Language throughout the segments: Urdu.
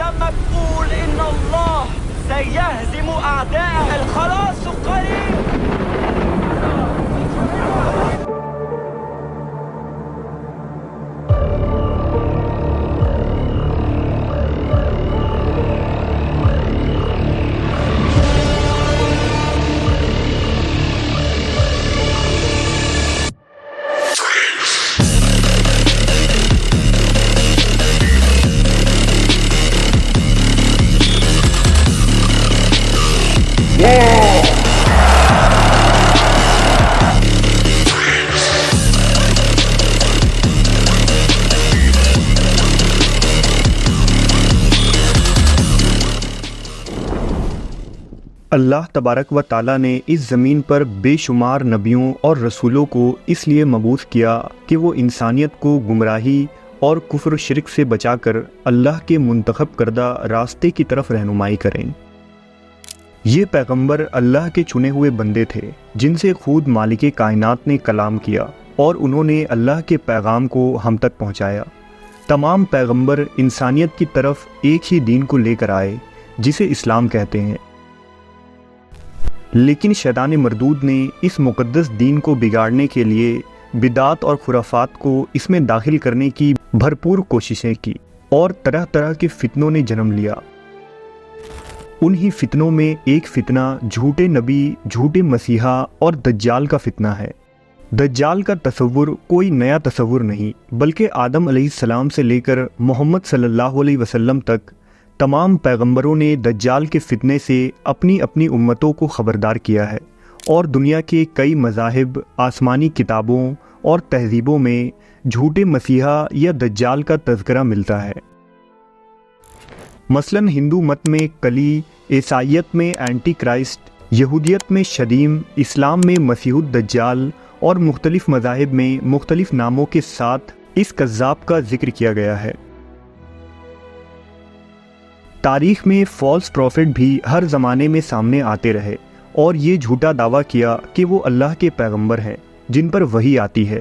لما تقول إن الله سيهزم أعداءه الخلاص قريب. اللہ تبارک و تعالیٰ نے اس زمین پر بے شمار نبیوں اور رسولوں کو اس لیے مبعوث کیا کہ وہ انسانیت کو گمراہی اور کفر و شرک سے بچا کر اللہ کے منتخب کردہ راستے کی طرف رہنمائی کریں۔ یہ پیغمبر اللہ کے چنے ہوئے بندے تھے جن سے خود مالک کائنات نے کلام کیا اور انہوں نے اللہ کے پیغام کو ہم تک پہنچایا۔ تمام پیغمبر انسانیت کی طرف ایک ہی دین کو لے کر آئے جسے اسلام کہتے ہیں، لیکن شیطان مردود نے اس مقدس دین کو بگاڑنے کے لیے بدعات اور خرافات کو اس میں داخل کرنے کی بھرپور کوششیں کی اور طرح طرح کے فتنوں نے جنم لیا۔ انہی فتنوں میں ایک فتنہ جھوٹے نبی، جھوٹے مسیحا اور دجال کا فتنہ ہے۔ دجال کا تصور کوئی نیا تصور نہیں، بلکہ آدم علیہ السلام سے لے کر محمد صلی اللہ علیہ وسلم تک تمام پیغمبروں نے دجال کے فتنے سے اپنی اپنی امتوں کو خبردار کیا ہے، اور دنیا کے کئی مذاہب، آسمانی کتابوں اور تہذیبوں میں جھوٹے مسیحا یا دجال کا تذکرہ ملتا ہے۔ مثلاً ہندو مت میں کلی، عیسائیت میں اینٹی کرائسٹ، یہودیت میں شدیم، اسلام میں مسیح الدجال اور مختلف مذاہب میں مختلف ناموں کے ساتھ اس کذاب کا ذکر کیا گیا ہے۔ تاریخ میں فالس پروفٹ بھی ہر زمانے میں سامنے آتے رہے اور یہ جھوٹا دعویٰ کیا کہ وہ اللہ کے پیغمبر ہیں جن پر وحی آتی ہے۔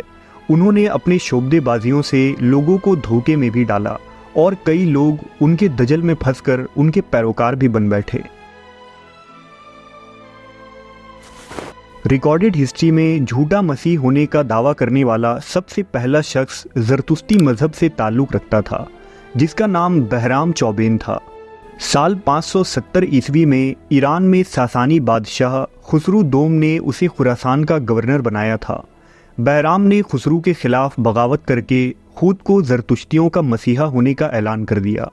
انہوں نے اپنے شعبدے بازیوں سے لوگوں کو دھوکے میں بھی ڈالا اور کئی لوگ ان کے دجل میں پھنس کر ان کے پیروکار بھی بن بیٹھے۔ ریکارڈڈ ہسٹری میں جھوٹا مسیح ہونے کا دعویٰ کرنے والا سب سے پہلا شخص زرتشتی مذہب سے تعلق رکھتا تھا جس کا نام بہرام چوبین تھا۔ سال 570 عیسوی میں ایران میں ساسانی بادشاہ خسرو دوم نے اسے خراسان کا گورنر بنایا تھا۔ بہرام نے خسرو کے خلاف بغاوت کر کے خود کو زرتشتیوں کا مسیحا ہونے کا اعلان کر دیا۔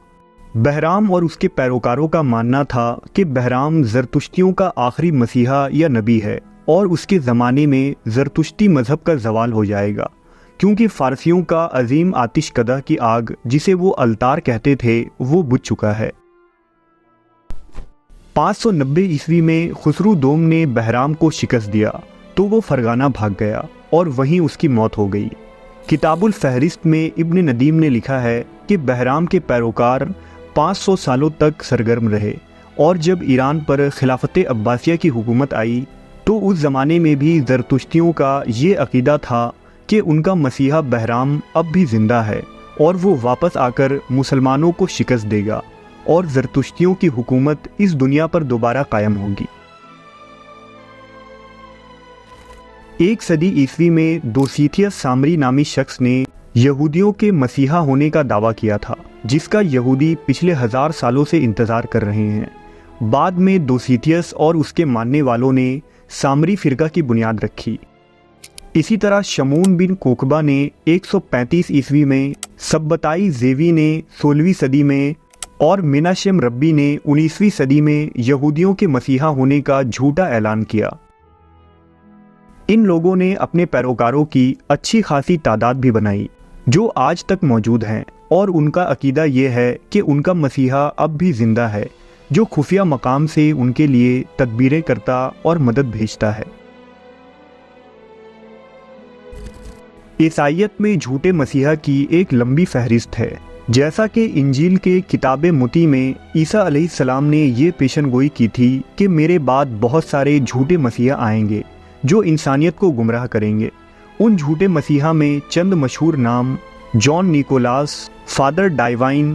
بہرام اور اس کے پیروکاروں کا ماننا تھا کہ بہرام زرتشتیوں کا آخری مسیحا یا نبی ہے اور اس کے زمانے میں زرتشتی مذہب کا زوال ہو جائے گا، کیونکہ فارسیوں کا عظیم آتش کدہ کی آگ جسے وہ التار کہتے تھے وہ بجھ چکا ہے۔ 590 عیسوی میں خسرو دوم نے بہرام کو شکست دیا تو وہ فرغانہ بھاگ گیا اور وہیں اس کی موت ہو گئی۔ کتاب الفہرست میں ابن ندیم نے لکھا ہے کہ بہرام کے پیروکار 500 سالوں تک سرگرم رہے، اور جب ایران پر خلافت عباسیہ کی حکومت آئی تو اس زمانے میں بھی زرتشتیوں کا یہ عقیدہ تھا کہ ان کا مسیحا بہرام اب بھی زندہ ہے اور وہ واپس آ کر مسلمانوں کو شکست دے گا اور زرتشتیوں کی حکومت اس دنیا پر دوبارہ قائم ہوگی۔ 1 صدی عیسوی میں دوسیتھیس سامری نامی شخص نے یہودیوں کے مسیحا ہونے کا دعویٰ کیا تھا، جس کا یہودی پچھلے 1000 سالوں سے انتظار کر رہے ہیں۔ بعد میں دوسیتھیس اور اس کے ماننے والوں نے سامری فرقہ کی بنیاد رکھی۔ اسی طرح شمون بن کوکبہ نے 135 عیسوی میں، سبتائی زیوی نے 16ویں صدی میں اور مناشم ربی نے 19ویں صدی میں یہودیوں کے مسیحا ہونے کا جھوٹا اعلان کیا۔ ان لوگوں نے اپنے پیروکاروں کی اچھی خاصی تعداد بھی بنائی جو آج تک موجود ہیں، اور ان کا عقیدہ یہ ہے کہ ان کا مسیحا اب بھی زندہ ہے جو خفیہ مقام سے ان کے لیے تدبیریں کرتا اور مدد بھیجتا ہے۔ عیسائیت میں جھوٹے مسیحا کی ایک لمبی فہرست ہے۔ جیسا کہ انجیل کے کتاب متی میں عیسیٰ علیہ السلام نے یہ پیشن گوئی کی تھی کہ میرے بعد بہت سارے جھوٹے مسیحا آئیں گے جو انسانیت کو گمراہ کریں گے۔ ان جھوٹے مسیحا میں چند مشہور نام جان نیکولاس، فادر ڈائیوائن،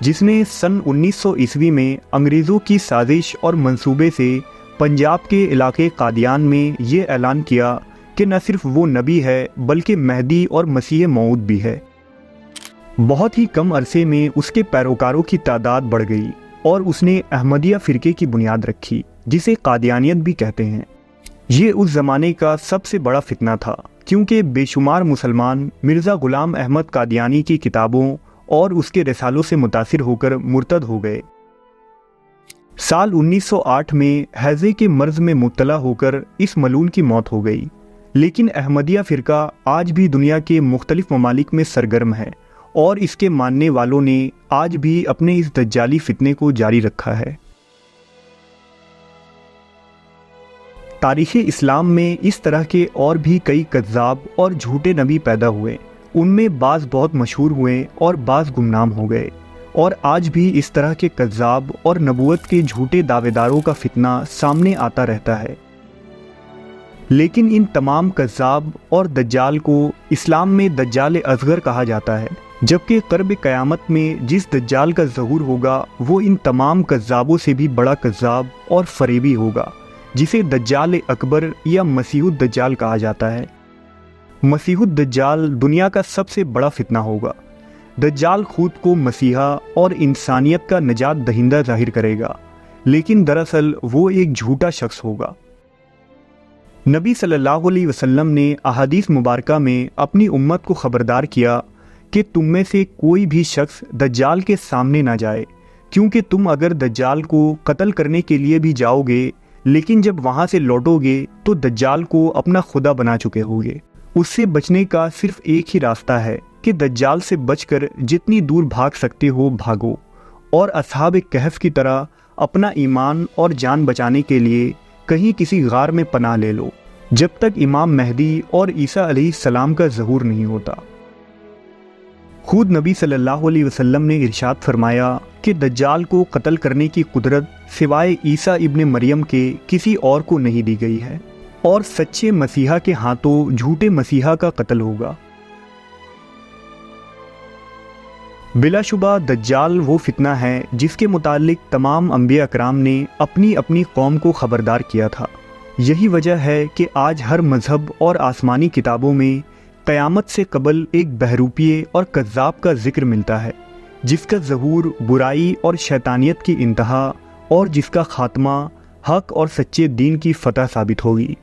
جس نے سن 1900 عیسوی میں انگریزوں کی سازش اور منصوبے سے پنجاب کے علاقے قادیان میں یہ اعلان کیا کہ نہ صرف وہ نبی ہے بلکہ مہدی اور مسیح موعود بھی ہے۔ بہت ہی کم عرصے میں اس کے پیروکاروں کی تعداد بڑھ گئی اور اس نے احمدیہ فرقے کی بنیاد رکھی، جسے قادیانیت بھی کہتے ہیں۔ یہ اس زمانے کا سب سے بڑا فتنہ تھا، کیونکہ بے شمار مسلمان مرزا غلام احمد قادیانی کی کتابوں اور اس کے رسالوں سے متاثر ہو کر مرتد ہو گئے۔ سال 1908 میں ہیضے کے مرض میں مبتلا ہو کر اس ملعون کی موت ہو گئی، لیکن احمدیہ فرقہ آج بھی دنیا کے مختلف ممالک میں سرگرم ہے اور اس کے ماننے والوں نے آج بھی اپنے اس دجالی فتنے کو جاری رکھا ہے۔ تاریخ اسلام میں اس طرح کے اور بھی کئی کذاب اور جھوٹے نبی پیدا ہوئے، ان میں بعض بہت مشہور ہوئے اور بعض گمنام ہو گئے، اور آج بھی اس طرح کے کذاب اور نبوت کے جھوٹے دعوے داروں کا فتنہ سامنے آتا رہتا ہے۔ لیکن ان تمام کذاب اور دجال کو اسلام میں دجال اصغر کہا جاتا ہے، جبکہ قرب قیامت میں جس دجال کا ظہور ہوگا وہ ان تمام کذابوں سے بھی بڑا کذاب اور فریبی ہوگا، جسے دجال اکبر یا مسیح الدجال کہا جاتا ہے۔ مسیح الدجال دنیا کا سب سے بڑا فتنہ ہوگا۔ دجال خود کو مسیحا اور انسانیت کا نجات دہندہ ظاہر کرے گا، لیکن دراصل وہ ایک جھوٹا شخص ہوگا۔ نبی صلی اللہ علیہ وسلم نے احادیث مبارکہ میں اپنی امت کو خبردار کیا کہ تم میں سے کوئی بھی شخص دجال کے سامنے نہ جائے، کیونکہ تم اگر دجال کو قتل کرنے کے لیے بھی جاؤ گے لیکن جب وہاں سے لوٹو گے تو دجال کو اپنا خدا بنا چکے ہوگے۔ اس سے بچنے کا صرف ایک ہی راستہ ہے کہ دجال سے بچ کر جتنی دور بھاگ سکتے ہو بھاگو، اور اصحاب کہف کی طرح اپنا ایمان اور جان بچانے کے لیے کہیں کسی غار میں پناہ لے لو، جب تک امام مہدی اور عیسیٰ علیہ السلام کا ظہور نہیں ہوتا۔ خود نبی صلی اللہ علیہ وسلم نے ارشاد فرمایا کہ دجال کو قتل کرنے کی قدرت سوائے عیسیٰ ابن مریم کے کسی اور کو نہیں دی گئی ہے، اور سچے مسیحا کے ہاتھوں جھوٹے مسیحا کا قتل ہوگا۔ بلا شبہ دجال وہ فتنہ ہے جس کے متعلق تمام انبیاء اکرام نے اپنی اپنی قوم کو خبردار کیا تھا۔ یہی وجہ ہے کہ آج ہر مذہب اور آسمانی کتابوں میں قیامت سے قبل ایک بہروپیے اور کذاب کا ذکر ملتا ہے، جس کا ظہور برائی اور شیطانیت کی انتہا اور جس کا خاتمہ حق اور سچے دین کی فتح ثابت ہوگی۔